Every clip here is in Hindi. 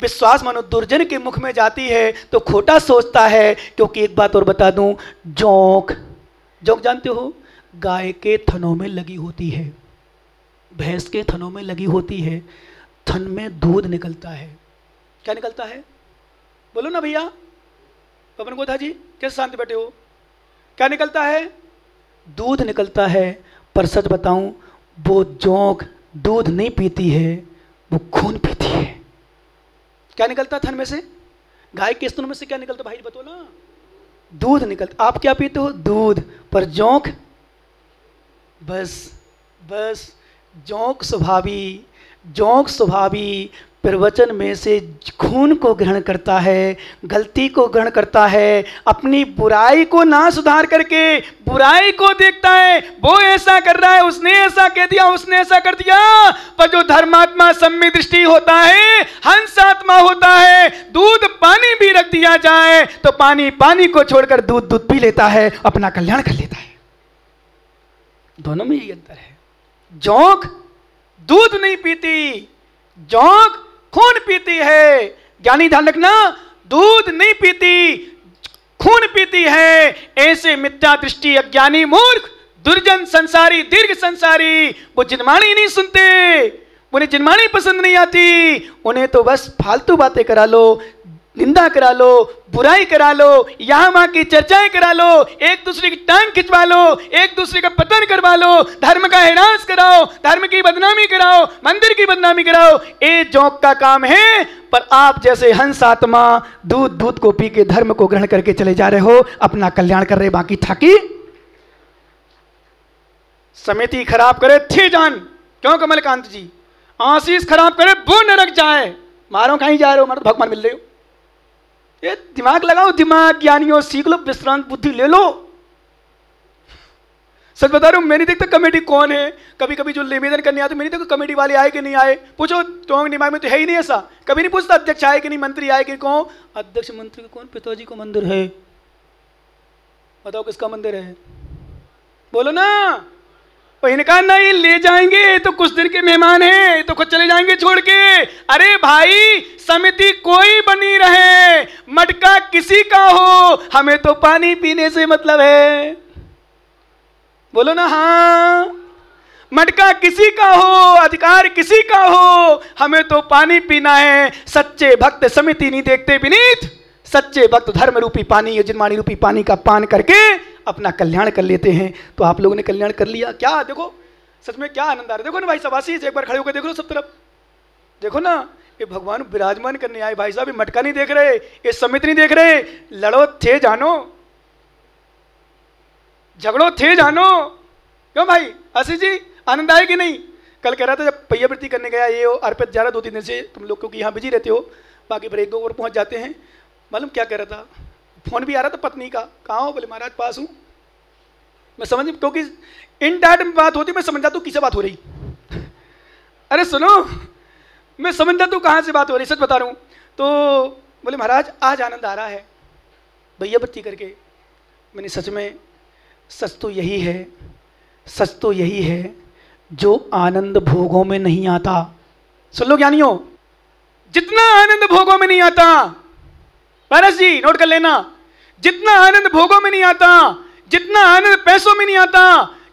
विश्वास मानो दुर्जन के मुख में जाती है तो खोटा सोचता है। क्योंकि एक बात और बता दूं, जोंक जानते हो, गाय के थनों में लगी होती है, भैंस के थनों में लगी होती है, थन में दूध निकलता है। क्या निकलता है? बोलो ना भैया, पवन गोधा जी, कैसे शांति बैठे हो? क्या निकलता है? दूध निकलता है। पर सच बताऊं, वो जोंक दूध नहीं पीती है, वो खून पीती है। क्या निकलता थन में से? गाय के स्तन में से क्या निकलता भाई बताओ ना? दूध निकलता। आप क्या पीते हो? दूध। पर जोंक बस जोंक स्वभावी प्रवचन में से खून को ग्रहण करता है, गलती को ग्रहण करता है, अपनी बुराई को ना सुधार करके बुराई को देखता है। वो ऐसा कर रहा है, उसने ऐसा कह दिया, उसने ऐसा कर दिया। पर जो धर्मात्मा सम्यक दृष्टि होता है, हंस आत्मा होता है, दूध पानी भी रख दिया जाए तो पानी को छोड़कर दूध पी लेता है, अपना कल्याण कर लेता है। दोनों में यही अंतर है। जोंक दूध नहीं पीती, जोंक खून पीती है। ज्ञानी ध्यान रखना, दूध नहीं पीती, खून पीती है। ऐसे मिथ्या दृष्टि अज्ञानी मूर्ख दुर्जन संसारी दीर्घ संसारी वो जिनवाणी नहीं सुनते, उन्हें जिनवाणी पसंद नहीं आती। उन्हें तो बस फालतू बातें करा लो, निंदा करा लो, बुराई करा लो, यहां वहां की चर्चाएं करा लो, एक दूसरे की टांग खिंचवा लो, एक दूसरे का पतन करवा लो, धर्म का हिरास कराओ, धर्म की बदनामी कराओ, मंदिर की बदनामी कराओ। ये जोंक का काम है। पर आप जैसे हंस आत्मा दूध को पी के धर्म को ग्रहण करके चले जा रहे हो, अपना कल्याण कर रहे, बाकी ठाकी समिति खराब करे थे जान। क्यों कमलकांत जी? आशीष खराब करे वो नरक जाए। मारो कहीं जा रहे हो? मारो भगवान मिल रहे हो। ये दिमाग लगाओ, दिमाग ज्ञानियों, सीख लो, विश्रांत बुद्धि ले लो। सच बता रहा हूं, मैं नहीं देखता कमेटी कौन है। कभी कभी जो निवेदन करने आते, मैं नहीं देखता कमेटी वाले आए कि नहीं आए। पूछो तो दिमाग में तो है ही नहीं ऐसा, कभी नहीं पूछता अध्यक्ष आए कि नहीं, मंत्री आए कि कौन। अध्यक्ष मंत्री कौन? पिताजी को मंदिर है, बताओ किसका मंदिर है? बोलो ना। और इनका नहीं ले जाएंगे तो कुछ दिन के मेहमान हैं तो खुद चले जाएंगे छोड़ के। अरे भाई, समिति कोई बनी रहे, मटका किसी का हो, हमें तो पानी पीने से मतलब है। बोलो ना हाँ। मटका किसी का हो, अधिकार किसी का हो, हमें तो पानी पीना है। सच्चे भक्त समिति नहीं देखते विनीत, सच्चे भक्त धर्म रूपी पानी, यजमानी रूपी पानी का पान करके अपना कल्याण कर लेते हैं। तो आप लोगों ने कल्याण कर लिया क्या? देखो सच में क्या आनंद आ रहा है। देखो ना भाई, सबासी एक बार खड़े होकर देखो सब तरफ, देखो ना, ये भगवान विराजमान करने आए भाई साहब। ये मटका नहीं देख रहे, ये समिति नहीं देख रहे, लड़ो थे जानो, झगड़ो थे जानो। क्यों भाई आशीष जी, आनंद आए कि नहीं? कल कह रहा था जब पहियावृत्ति करने गया, ये अर्पित जा रहा 2-3 दिन से, तुम लोग क्योंकि यहाँ बिजी रहते हो, बाकी फिर 1-2 और पहुँच जाते हैं। मालूम क्या कह रहा था? फोन भी आ रहा था पत्नी का, कहाँ हो? बोले महाराज पास हूँ। मैं समझ, क्योंकि इनडायरेक्ट में बात होती, मैं समझ जाता हूँ किससे बात हो रही। अरे सुनो, मैं समझ जाता हूँ कहाँ से बात हो रही, सच बता रहा हूँ। तो बोले महाराज आज आनंद आ रहा है भैया बत्ती करके। मैंने सच में, सच तो यही है, सच तो यही है जो आनंद भोगों में नहीं आता। सुन लो ज्ञानियों, जितना आनंद भोगों में नहीं आता, पारस जी नोट कर लेना, जितना आनंद भोगों में नहीं आता, जितना आनंद पैसों में नहीं आता,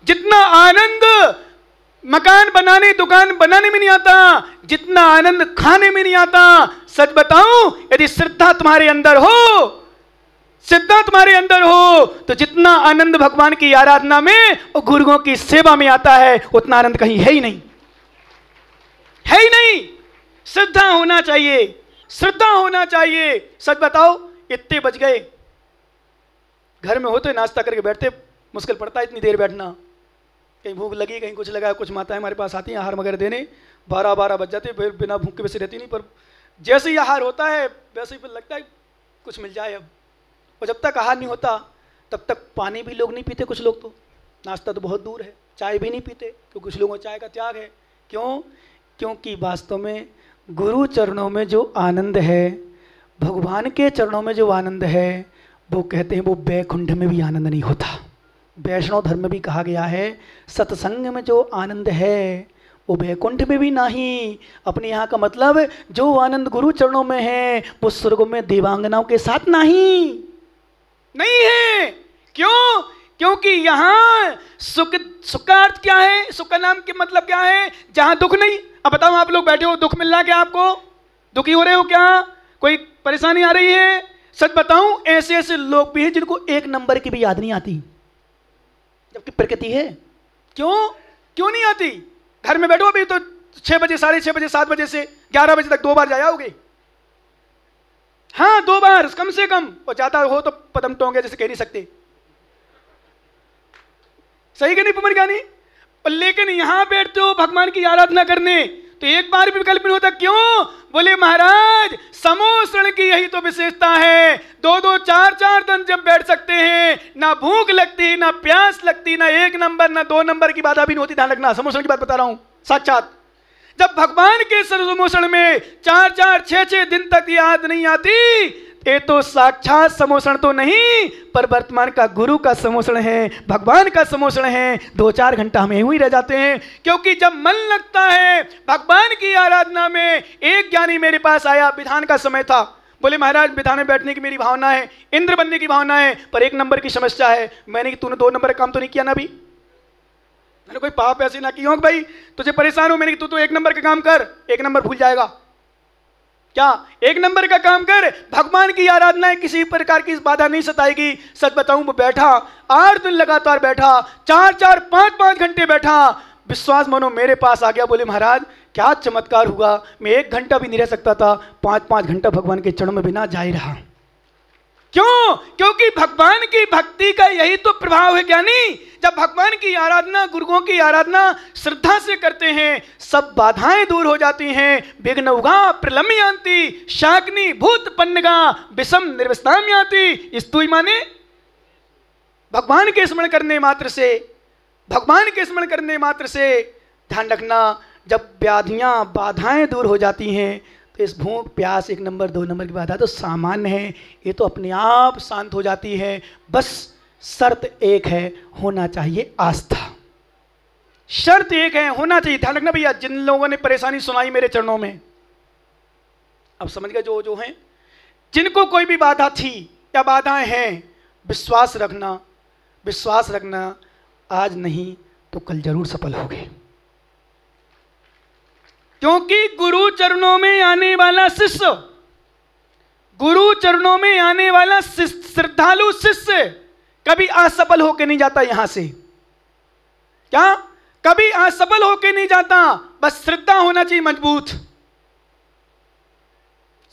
जितना आनंद मकान बनाने दुकान बनाने में नहीं आता, जितना आनंद खाने में नहीं आता, सच बताऊं, यदि श्रद्धा तुम्हारे अंदर हो, श्रद्धा तुम्हारे अंदर हो, तो जितना आनंद भगवान की आराधना में और गुरुओं की सेवा में आता है, उतना आनंद कहीं है ही नहीं, है ही नहीं। श्रद्धा होना चाहिए, श्रद्धा होना चाहिए। सच बताओ, इतने बज गए, घर में होते नाश्ता करके बैठते, मुश्किल पड़ता है इतनी देर बैठना। कहीं भूख लगी, कहीं कुछ लगा, कुछ माताएं हमारे पास आती हैं आहार वगैरह देने, 12 बज जाते, फिर बिना भूख के वैसे रहती नहीं, पर जैसे ही आहार होता है वैसे ही फिर लगता है कुछ मिल जाए अब। और जब तक आहार नहीं होता तब तक पानी भी लोग नहीं पीते, कुछ लोग तो, नाश्ता तो बहुत दूर है, चाय भी नहीं पीते, क्योंकि कुछ लोगों को चाय का त्याग है। क्यों? क्योंकि वास्तव में गुरु चरणों में जो आनंद है, भगवान के चरणों में जो आनंद है, वो कहते हैं वो बैकुंठ में भी आनंद नहीं होता। वैष्णव धर्म में भी कहा गया है, सत्संग में जो आनंद है वो वैकुंठ में भी नहीं। अपने यहाँ का मतलब जो आनंद गुरु चरणों में है वो स्वर्ग में देवांगनाओं के साथ नहीं है। क्यों? क्योंकि यहाँ सुख का अर्थ क्या है? सुख का नाम के मतलब क्या है? जहां दुख नहीं। अब बताओ, आप लोग बैठे हो, दुख मिल रहा है क्या आपको? दुखी हो रहे हो क्या? कोई परेशानी आ रही है? सच बताऊं, ऐसे ऐसे लोग भी हैं जिनको एक नंबर की भी याद नहीं आती, जबकि प्रकृति है। क्यों नहीं आती? घर में बैठो, अभी तो 6 बजे, 6:30 बजे, 7 बजे से 11 बजे तक 2 बार जाया होगे। हाँ, 2 बार कम से कम, और ज्यादा हो तो पदम टोंगे जैसे कह नहीं सकते। सही कि नहीं पुमर ज्ञानी? लेकिन यहां बैठते हो भगवान की आराधना करने, तो एक बार भी विकल्प नहीं होता। क्यों? बोले महाराज, समोसरण की यही तो विशेषता है। 2-2, 4-4 दिन जब बैठ सकते हैं, ना भूख लगती, ना प्यास लगती, ना 1 नंबर ना 2 नंबर की बाधा भी नहीं होती। ध्यान रखना, समोसरण की बात बता रहा हूं साक्षात। जब भगवान के समोसरण में 4-4, 6-6 दिन तक याद नहीं आती, ये तो साक्षात समोसण तो नहीं, पर वर्तमान का गुरु का समोसण है, भगवान का समोसण है। 2-4 घंटा हम यूं ही रह जाते हैं, क्योंकि जब मन लगता है भगवान की आराधना में। एक ज्ञानी मेरे पास आया, विधान का समय था। बोले महाराज, विधान में बैठने की मेरी भावना है, इंद्र बनने की भावना है, पर 1 नंबर की समस्या है। मैंने कि तूने 2 नंबर का काम तो नहीं किया ना अभी? मैंने कोई पाप ऐसे ना किया भाई, तुझे परेशान हो। मैंने कि तू तो 1 नंबर का काम कर, 1 नंबर भूल जाएगा क्या? 1 नंबर का काम कर, भगवान की आराधना है, किसी प्रकार की बाधा नहीं सताएगी। सच बताऊं, वो बैठा 8 दिन लगातार बैठा, 4-4, 5-5 घंटे बैठा। विश्वास मानो मेरे पास आ गया। बोले महाराज, क्या चमत्कार हुआ, मैं 1 घंटा भी नहीं रह सकता था, 5-5 घंटा भगवान के चरणों में बिना जाए रहा। क्यों? क्योंकि भगवान की भक्ति का यही तो प्रभाव है ज्ञानी। जब भगवान की आराधना, गुरुओं की आराधना श्रद्धा से करते हैं, सब बाधाएं दूर हो जाती हैं। विघ्नौघा प्रलम्बयन्ति, शाग्नि भूत पन्नगा विषम निर्वस्ताम्यति। स्तुति माने भगवान के स्मरण करने मात्र से, भगवान के स्मरण करने मात्र से। ध्यान रखना, जब व्याधियां बाधाएं दूर हो जाती हैं, तो इस भूख प्यास 1 नंबर 2 नंबर की बाधा तो सामान्य है, ये तो अपने आप शांत हो जाती है। बस शर्त एक है, होना चाहिए आस्था। शर्त एक है, होना चाहिए। ध्यान रखना भैया, जिन लोगों ने परेशानी सुनाई मेरे चरणों में, अब समझ गए जो हैं, जिनको कोई भी बाधा थी या बाधाएं हैं, विश्वास रखना, विश्वास रखना, आज नहीं तो कल जरूर सफल होगे। क्योंकि गुरु चरणों में आने वाला शिष्य, गुरु चरणों में आने वाला श्रद्धालु शिष्य कभी असफल होके नहीं जाता। यहां से क्या कभी असफल होके नहीं जाता। बस श्रद्धा होना चाहिए मजबूत,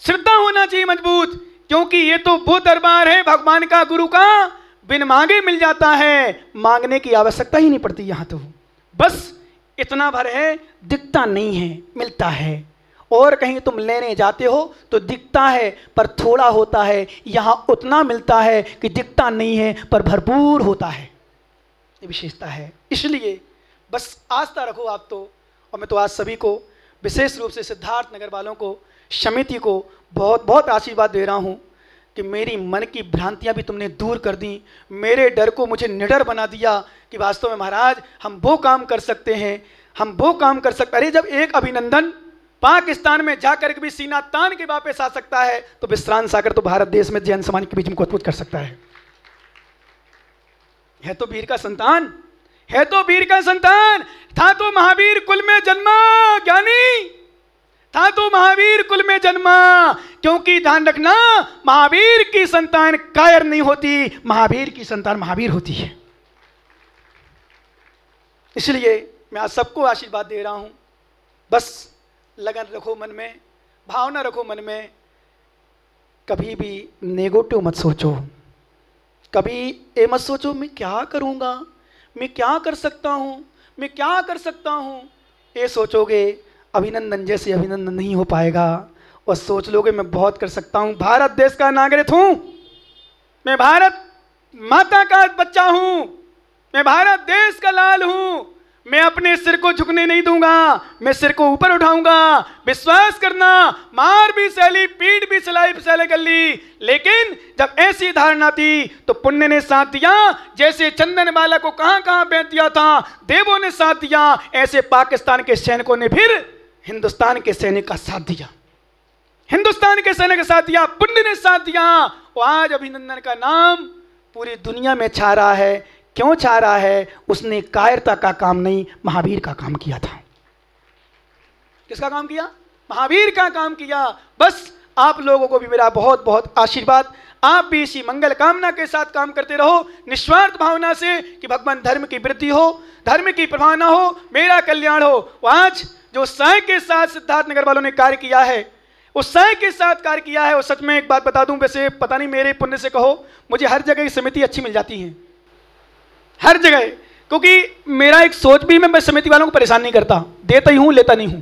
श्रद्धा होना चाहिए मजबूत। क्योंकि ये तो वो दरबार है भगवान का, गुरु का, बिन मांगे मिल जाता है, मांगने की आवश्यकता ही नहीं पड़ती। यहां तो बस इतना भर है, दिखता नहीं है, मिलता है। और कहीं तुम लेने जाते हो तो दिखता है पर थोड़ा होता है, यहां उतना मिलता है कि दिखता नहीं है पर भरपूर होता है। ये विशेषता है। इसलिए बस आस्था रखो आप तो। और मैं तो आज सभी को, विशेष रूप से सिद्धार्थ नगर वालों को, समिति को बहुत बहुत आशीर्वाद दे रहा हूं कि मेरी मन की भ्रांतियां भी तुमने दूर कर दी, मेरे डर को मुझे निडर बना दिया कि वास्तव में महाराज हम वो काम कर सकते हैं, हम वो काम कर सकते। अरे जब एक अभिनंदन पाकिस्तान में जाकर के भी सीना तान के वापस आ सकता है, तो विश्रांत सागर तो भारत देश में जैन समाज के बीच में अद्भुत कर सकता है। तो वीर का संतान है, तो वीर का संतान था, तो महावीर कुल में जन्मा ज्ञानी, था तो महावीर कुल में जन्मा। क्योंकि ध्यान रखना, महावीर की संतान कायर नहीं होती, महावीर की संतान महावीर होती है। इसलिए मैं आज सबको आशीर्वाद दे रहा हूं, बस लगन रखो मन में, भावना रखो मन में, कभी भी नेगेटिव मत सोचो, कभी ये मत सोचो मैं क्या करूंगा, मैं क्या कर सकता हूं, मैं क्या कर सकता हूं। ये सोचोगे अभिनंदन जैसे अभिनंदन नहीं हो पाएगा। और सोच लोगे मैं बहुत कर सकता हूं, भारत देश का नागरिक हूं, मैं भारत माता का बच्चा हूं, मैं भारत देश का लाल हूं, मैं अपने सिर को झुकने नहीं दूंगा, मैं सिर को ऊपर उठाऊंगा। विश्वास करना, मार भी सहली, पीठ भी सहले कर ली, लेकिन जब ऐसी धारणा थी तो पुण्य ने साथ दिया। जैसे चंदन बाला को कहां कहां बेच दिया था, देवों ने साथ दिया, ऐसे पाकिस्तान के सैनिकों ने फिर हिंदुस्तान के सैनिक का साथ दिया, हिंदुस्तान के सैनिक का साथ दिया, पुण्य ने साथ दिया। और आज अभिनंदन का नाम पूरी दुनिया में छा रहा है। क्यों छा रहा है? उसने कायरता का काम नहीं, महावीर का काम किया था। किसका काम किया? महावीर का काम किया। बस आप लोगों को भी मेरा बहुत बहुत आशीर्वाद। आप भी इसी मंगल कामना के साथ काम करते रहो, निस्वार्थ भावना से, कि भगवान धर्म की वृद्धि हो, धर्म की प्रभावना हो, मेरा कल्याण हो। आज जो उत्साह के साथ सिद्धार्थनगर वालों ने कार्य किया है, उत्साह के साथ कार्य किया है, और सच में एक बात बता दूं, वैसे पता नहीं मेरे पुण्य से कहो, मुझे हर जगह की समिति अच्छी मिल जाती है, हर जगह। क्योंकि मेरा एक सोच भी, मैं समिति वालों को परेशान नहीं करता, देता ही हूं, लेता नहीं हूं।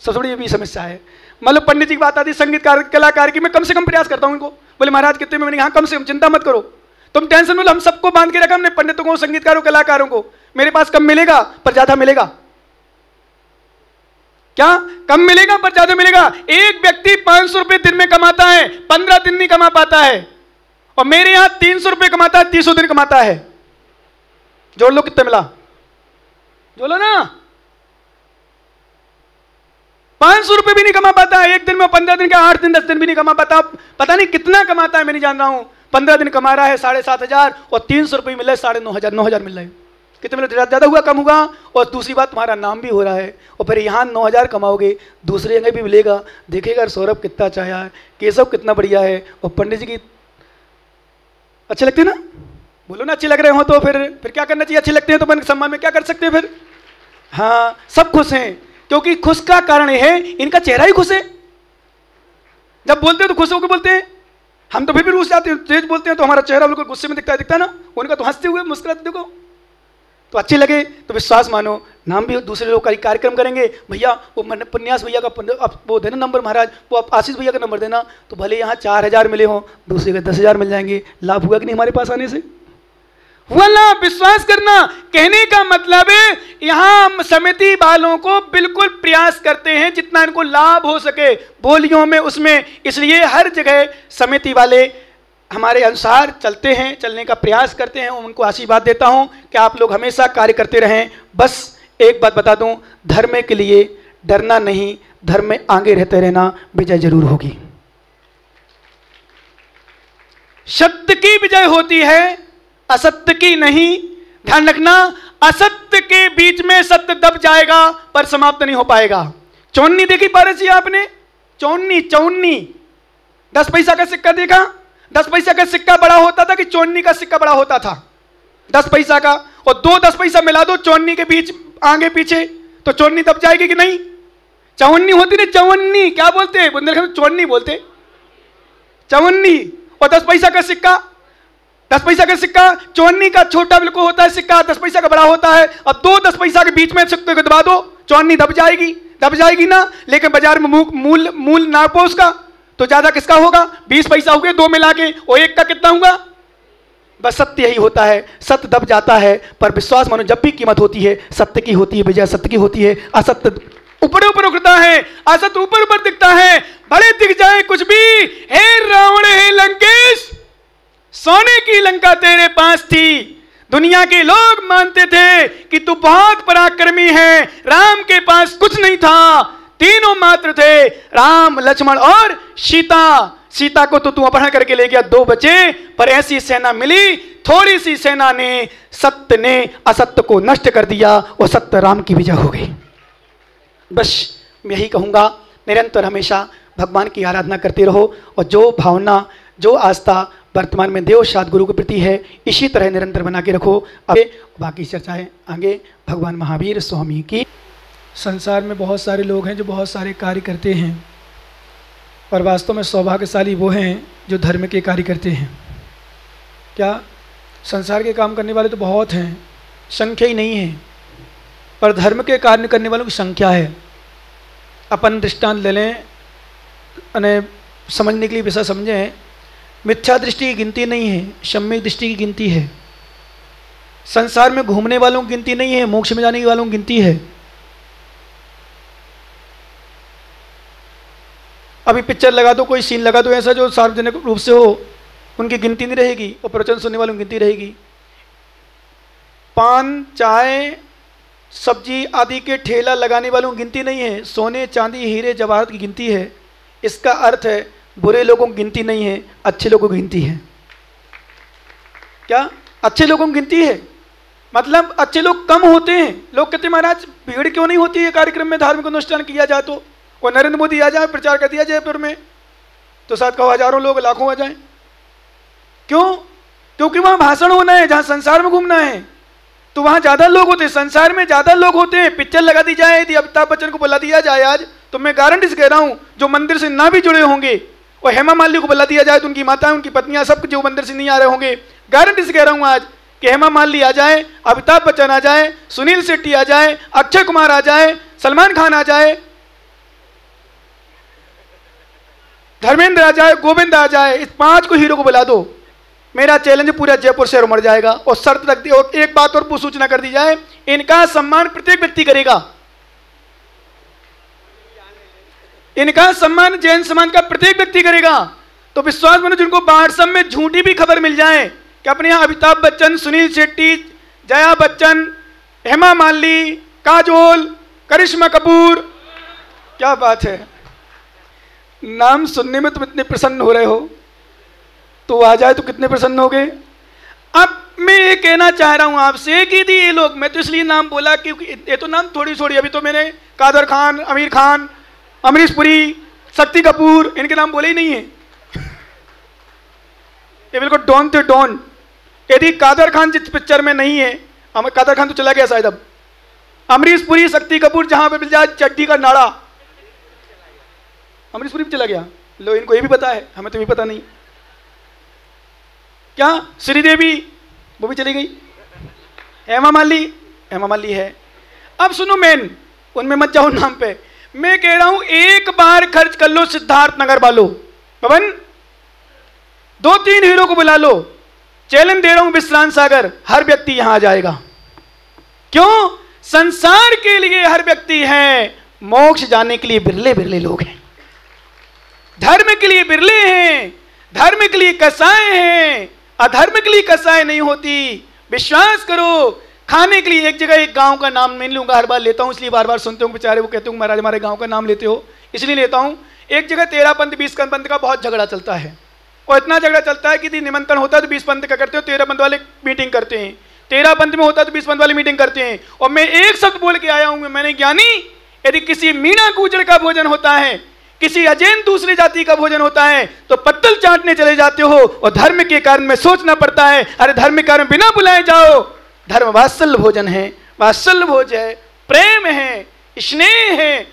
सबसे बड़ी ये भी समस्या है। मतलब पंडित जी की बात आती है संगीतकार कलाकार की, मैं कम से कम प्रयास करता हूं इनको। बोले महाराज कितने में? मैंने कहा कम से कम, चिंता मत करो तुम, टेंशन मत लो, हम सबको बांध के रखा हमने, पंडितों को, संगीतकारों, कलाकारों को। मेरे पास कम मिलेगा पर ज्यादा मिलेगा। क्या? कम मिलेगा पर ज्यादा मिलेगा। एक व्यक्ति 500 रुपए दिन में कमाता है, 15 दिन नहीं कमा पाता है, और मेरे यहां 300 रुपए कमाता है, 300 दिन कमाता है। जोड़ लो कितना मिला, जोड़ लो ना। 500 रुपए भी नहीं कमा पाता है एक दिन में, 15 दिन का, 8 दिन 10 दिन भी नहीं कमा पाता। पता नहीं कितना कमाता है, मैं नहीं जान रहा हूं। 15 दिन कमा रहा है 7,500, और 300 रुपए मिल रहा है 9,500, 9,000 मिल रहा है। कितने मिले? ज्यादा हुआ कम हुआ? और दूसरी बात, तुम्हारा नाम भी हो रहा है, और फिर यहाँ 9,000 कमाओगे, दूसरे जगह भी मिलेगा। देखेगा सौरभ कितना चाया है, केशव कितना बढ़िया है, और पंडित जी की अच्छे लगते हैं ना? बोलो ना, अच्छे लग रहे हो तो फिर क्या करना चाहिए? अच्छे लगते हैं तो मन सम्मान में क्या कर सकते हैं फिर? हाँ, सब खुश हैं, क्योंकि खुश का कारण है इनका चेहरा ही खुश है। जब बोलते हैं तो खुश होकर बोलते हैं, हम तो फिर भी रूस जाते हैं, तेज बोलते हैं तो हमारा चेहरा बिल्कुल गुस्से में दिखता है ना, उनका तो हंसते हुए मुस्कुराते देखो। तो अच्छे लगे तो विश्वास मानो, नाम भी दूसरे लोग का कार्यक्रम करेंगे। भैया वो पुन्यास भैया का आप वो देना नंबर महाराज, वो आप आशीष भैया का नंबर देना, तो भले यहाँ 4,000 मिले हों, दूसरे के 10,000 मिल जाएंगे। लाभ हुआ कि नहीं हमारे पास आने से? हुआ लाभ। विश्वास करना। कहने का मतलब है यहाँ हम समिति वालों को बिल्कुल प्रयास करते हैं जितना इनको लाभ हो सके बोलियों में, उसमें। इसलिए हर जगह समिति वाले हमारे अनुसार चलते हैं, चलने का प्रयास करते हैं। उनको आशीर्वाद देता हूं कि आप लोग हमेशा कार्य करते रहें। बस एक बात बता दूं, धर्म के लिए डरना नहीं, धर्म में आगे रहते रहना, विजय जरूर होगी। सत्य की विजय होती है, असत्य की नहीं। ध्यान रखना, असत्य के बीच में सत्य दब जाएगा पर समाप्त नहीं हो पाएगा। चौन्नी देखी पारस जी आपने? चौन्नी 10 पैसा का सिक्का देखा? 10 पैसा का सिक्का बड़ा होता था कि चौन्नी का सिक्का बड़ा होता था? 10 पैसा का, और 2 10 पैसा मिला दो चौन्नी के बीच आगे पीछे, तो चौन्नी दब जाएगी कि नहीं? चौन्नी होती ना, चौन्नी क्या बोलते हैं बुंदेलखंड? चौन्नी बोलते, चौन्नी। और 10 पैसा का सिक्का, 10 पैसा का सिक्का चौन्नी का छोटा बिल्कुल होता है सिक्का, 10 पैसा का बड़ा होता है। अब 2 10 पैसा के बीच में सिक्के को दबा दो, चौन्नी दब जाएगी ना। लेकिन बाजार में मूल नापो उसका, तो ज्यादा किसका होगा? 20 पैसा हो गए 2 मिला के, और 1 का कितना होगा? बस सत्य यही होता है, सत्य दब जाता है। पर विश्वास मानो, जब भी कीमत होती है सत्य की होती है, विजय सत्य की होती है। असत्य ऊपर उठता है, असत्य ऊपर दिखता है, बड़े दिख जाए कुछ भी। हे रावण, हे लंकेश, सोने की लंका तेरे पास थी, दुनिया के लोग मानते थे कि तू बहुत पराक्रमी है। राम के पास कुछ नहीं था, तीनों मात्र थे, राम, लक्ष्मण और सीता को तो तू अपहरण करके ले गया, 2 बचे। पर ऐसी सेना मिली, थोड़ी सी सेना ने, सत्य ने असत्य को नष्ट कर दिया, और सत्य राम की विजय हो गई। बस मैं यही कहूंगा, निरंतर हमेशा भगवान की आराधना करते रहो, और जो भावना, जो आस्था वर्तमान में देव सात गुरु के प्रति है, इसी तरह निरंतर बना के रखो। अब बाकी चर्चाएं आगे भगवान महावीर स्वामी की। संसार में बहुत सारे लोग हैं जो बहुत सारे कार्य करते हैं, पर वास्तव में सौभाग्यशाली वो हैं जो धर्म के कार्य करते हैं। क्या? संसार के काम करने वाले तो बहुत हैं, संख्या ही नहीं है, पर धर्म के कार्य करने वालों की संख्या है। अपन दृष्टांत ले लें, समझने के लिए विषय समझें। मिथ्या दृष्टि की गिनती नहीं है, सम्यक दृष्टि की गिनती है। संसार में घूमने वालों की गिनती नहीं है, मोक्ष में जाने वालों की गिनती है। अभी पिक्चर लगा दो, कोई सीन लगा दो ऐसा जो सार्वजनिक रूप से हो, उनकी गिनती नहीं रहेगी, और प्रवचन सुनने वालों की गिनती रहेगी। पान, चाय, सब्जी आदि के ठेला लगाने वालों की गिनती नहीं है, सोने चांदी हीरे जवाहरात की गिनती है। इसका अर्थ है बुरे लोगों की गिनती नहीं है, अच्छे लोगों की गिनती है। क्या अच्छे लोगों की गिनती है? मतलब अच्छे लोग कम होते हैं। लोग कहते महाराज भीड़ क्यों नहीं होती है कार्यक्रम में, धार्मिक अनुष्ठान किया जाए तो, और नरेंद्र मोदी आ जाए, प्रचार कर दिया जयपुर में, तो साथ का हजारों लोग लाखों आ जाए। क्यों? क्योंकि वहां भाषण होना है, जहां संसार में घूमना है, तो वहां ज्यादा लोग होते हैं, संसार में ज्यादा लोग होते हैं। पिक्चर लगा दी जाए, यदि अमिताभ बच्चन को बुला दिया जाए आज, तो मैं गारंटी से कह रहा हूं जो मंदिर से ना भी जुड़े होंगे, और हेमा मालिनी को बुला दिया जाए तो उनकी माताएं, उनकी पत्नियां, सब जो मंदिर से नहीं आ रहे होंगे, गारंटी से कह रहा हूं आज कि हेमा मालिनी आ जाए, अमिताभ बच्चन आ जाए, सुनील शेट्टी आ जाए, अक्षय कुमार आ जाए, सलमान खान आ जाए, धर्मेंद्र आ जाए, गोविंद आ जाए, इस 5 को हीरो को बुला दो, मेरा चैलेंज पूरा जयपुर शहर मर जाएगा। और शर्त रख दी, और एक बात और सूचना कर दी जाए, इनका सम्मान प्रत्येक व्यक्ति करेगा। इनका सम्मान जैन समाज का प्रत्येक व्यक्ति करेगा। तो विश्वास मानो, जिनको व्हाट्सएप में झूठी भी खबर मिल जाए कि अपने यहाँ अमिताभ बच्चन, सुनील शेट्टी, जया बच्चन, हेमा मालिनी, काजोल, करिश्मा कपूर, क्या बात है, नाम सुनने में तुम इतने प्रसन्न हो रहे हो, तो आ जाए तो कितने प्रसन्न हो गए। अब मैं ये कहना चाह रहा हूं आपसे कि ये लोग, मैं तो इसलिए नाम बोला क्योंकि ये तो नाम थोड़ी थोड़ी, अभी तो मैंने कादर खान, आमिर खान, अमरीश पुरी, शक्ति कपूर, इनके नाम बोले ही नहीं है। ये बिल्कुल डॉन थे डॉन। यदि कादर खान जिस पिक्चर में नहीं है, कादर खान तो चला गया शायद, अब अमरीश पुरी, शक्ति कपूर, जहां पे मिल जाए चड्डी का नाड़ा, अमरीश पुरी भी चला गया। लो, इनको ये भी पता है, हमें तो भी पता नहीं। क्या श्रीदेवी, वो भी चली गई। हेमा मालिनी है। अब सुनो, मैन उनमें मत जाओ नाम पे, मैं कह रहा हूं एक बार खर्च कर लो सिद्धार्थ नगर वालों, पवन 2-3 हीरो को बुला लो, चैलेंज दे रहा हूं विश्रांत सागर, हर व्यक्ति यहां आ जाएगा। क्यों? संसार के लिए हर व्यक्ति है, मोक्ष जाने के लिए बिरले बिरले लोग हैं। धर्म के लिए बिरले हैं, धर्म के लिए कसाय हैं, अधर्म के लिए कसाय नहीं होती। विश्वास करो, खाने के लिए एक जगह एक गांव का नाम नहीं लूंगा, हर बार लेता हूं इसलिए बार बार सुनते हो बेचारे, वो कहते हो महाराज हमारे गांव का नाम लेते हो, इसलिए लेता हूं। एक जगह 13 पंथ 20 पंथ का बहुत झगड़ा चलता है, और इतना झगड़ा चलता है कि यदि निमंत्रण होता है तो 20 पंथ का करते हो, 13 पंथ वाले मीटिंग करते हैं, 13 पंथ में होता है तो 20 पंथ वाले मीटिंग करते हैं। और मैं एक शब्द बोल के आया हूं, मैंने ज्ञानी, यदि किसी मीणा गुजर का भोजन होता है, किसी अजैन दूसरी जाति का भोजन होता है, तो पत्तल चाटने चले जाते हो, और धर्म के कारण में सोचना पड़ता है, अरे धर्म के कारण बिना बुलाए जाओ। धर्म वात्सल्य भोजन है, वात्सल्य भोज है, प्रेम है, स्नेह है।